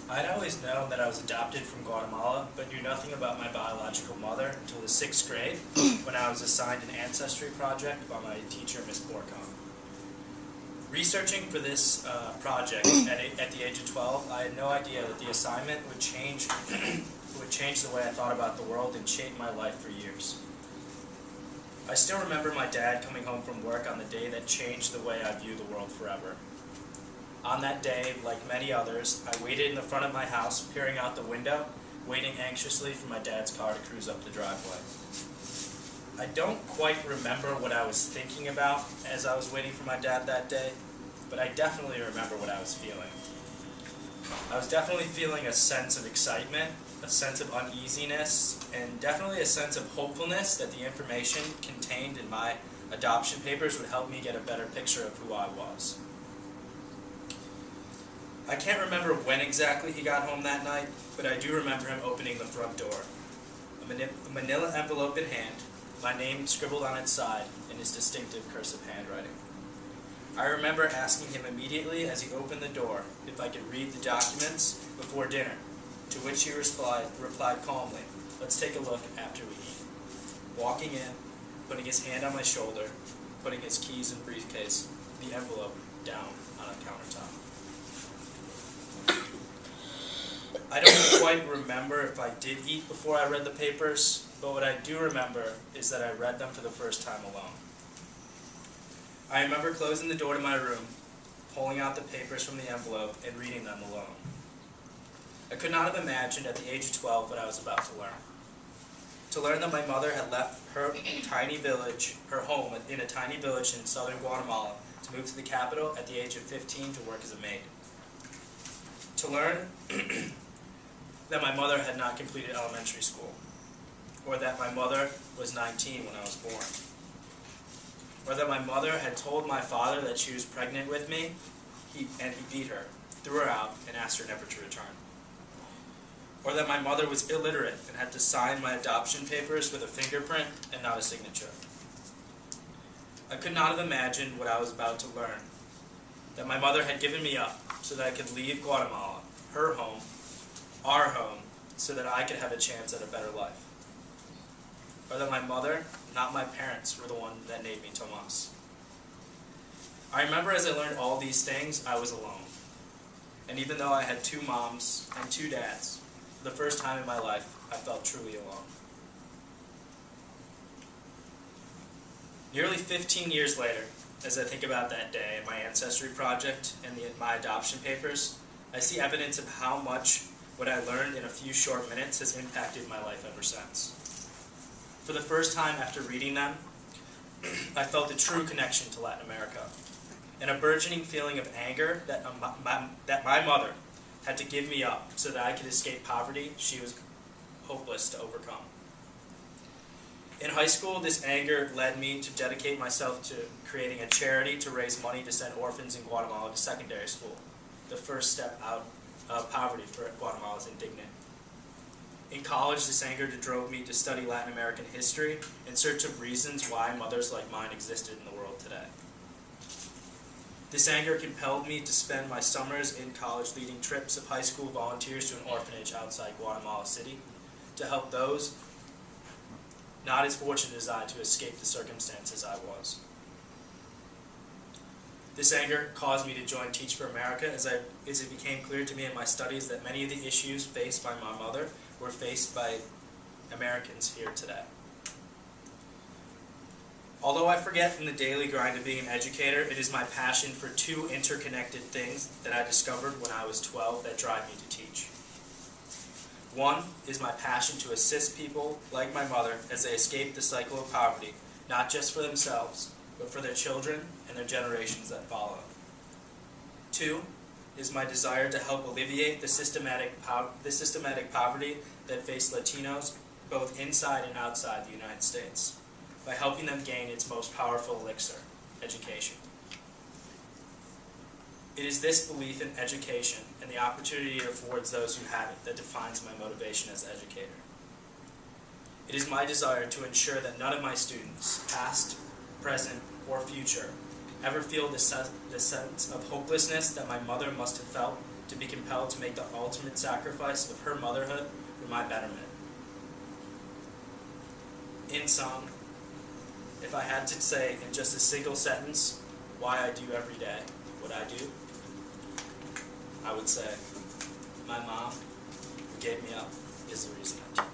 I'd always known that I was adopted from Guatemala, but knew nothing about my biological mother until the 6th grade, when I was assigned an ancestry project by my teacher, Miss Borcom. Researching for this project at the age of 12, I had no idea that the assignment would change the way I thought about the world and shape my life for years. I still remember my dad coming home from work on the day that changed the way I view the world forever. On that day, like many others, I waited in the front of my house, peering out the window, waiting anxiously for my dad's car to cruise up the driveway. I don't quite remember what I was thinking about as I was waiting for my dad that day, but I definitely remember what I was feeling. I was definitely feeling a sense of excitement, a sense of uneasiness, and definitely a sense of hopefulness that the information contained in my adoption papers would help me get a better picture of who I was. I can't remember when exactly he got home that night, but I do remember him opening the front door. A manila envelope in hand, my name scribbled on its side in his distinctive cursive handwriting. I remember asking him immediately as he opened the door if I could read the documents before dinner, to which he replied calmly, "Let's take a look after we eat." Walking in, putting his hand on my shoulder, putting his keys and briefcase, the envelope down on a countertop. I don't quite remember if I did eat before I read the papers, but what I do remember is that I read them for the first time alone. I remember closing the door to my room, pulling out the papers from the envelope, and reading them alone. I could not have imagined at the age of 12 what I was about to learn. To learn that my mother had left her tiny village, her home in a tiny village in southern Guatemala, to move to the capital at the age of 15 to work as a maid. To learn that my mother had not completed elementary school, or that my mother was 19 when I was born, or that my mother had told my father that she was pregnant with me, and he beat her, threw her out, and asked her never to return, or that my mother was illiterate and had to sign my adoption papers with a fingerprint and not a signature. I could not have imagined what I was about to learn, that my mother had given me up so that I could leave Guatemala, her home, our home, so that I could have a chance at a better life. Or that my mother, not my parents, were the one that named me Tomas. I remember as I learned all these things, I was alone. And even though I had 2 moms and 2 dads, for the first time in my life, I felt truly alone. Nearly 15 years later, as I think about that day and my ancestry project and my adoption papers, I see evidence of how much what I learned in a few short minutes has impacted my life ever since. For the first time after reading them, I felt a true connection to Latin America, and a burgeoning feeling of anger that my mother had to give me up so that I could escape poverty she was hopeless to overcome. In high school, this anger led me to dedicate myself to creating a charity to raise money to send orphans in Guatemala to secondary school, the first step out of poverty for Guatemala's indigent. In college, this anger drove me to study Latin American history in search of reasons why mothers like mine existed in the world today. This anger compelled me to spend my summers in college leading trips of high school volunteers to an orphanage outside Guatemala City to help those not as fortunate as I to escape the circumstances I was. This anger caused me to join Teach for America as it became clear to me in my studies that many of the issues faced by my mother were faced by Americans here today. Although I forget in the daily grind of being an educator, it is my passion for 2 interconnected things that I discovered when I was 12 that drive me to teach. One is my passion to assist people like my mother as they escape the cycle of poverty, not just for themselves, but for their children and their generations that follow. 2 is my desire to help alleviate the systematic poverty that faced Latinos both inside and outside the United States by helping them gain its most powerful elixir, education. It is this belief in education and the opportunity it affords those who have it that defines my motivation as an educator. It is my desire to ensure that none of my students, past, present, or future, ever feel the sense of hopelessness that my mother must have felt to be compelled to make the ultimate sacrifice of her motherhood for my betterment. In sum, if I had to say in just a single sentence why I do every day what I do, I would say my mom, who gave me up, is the reason I do.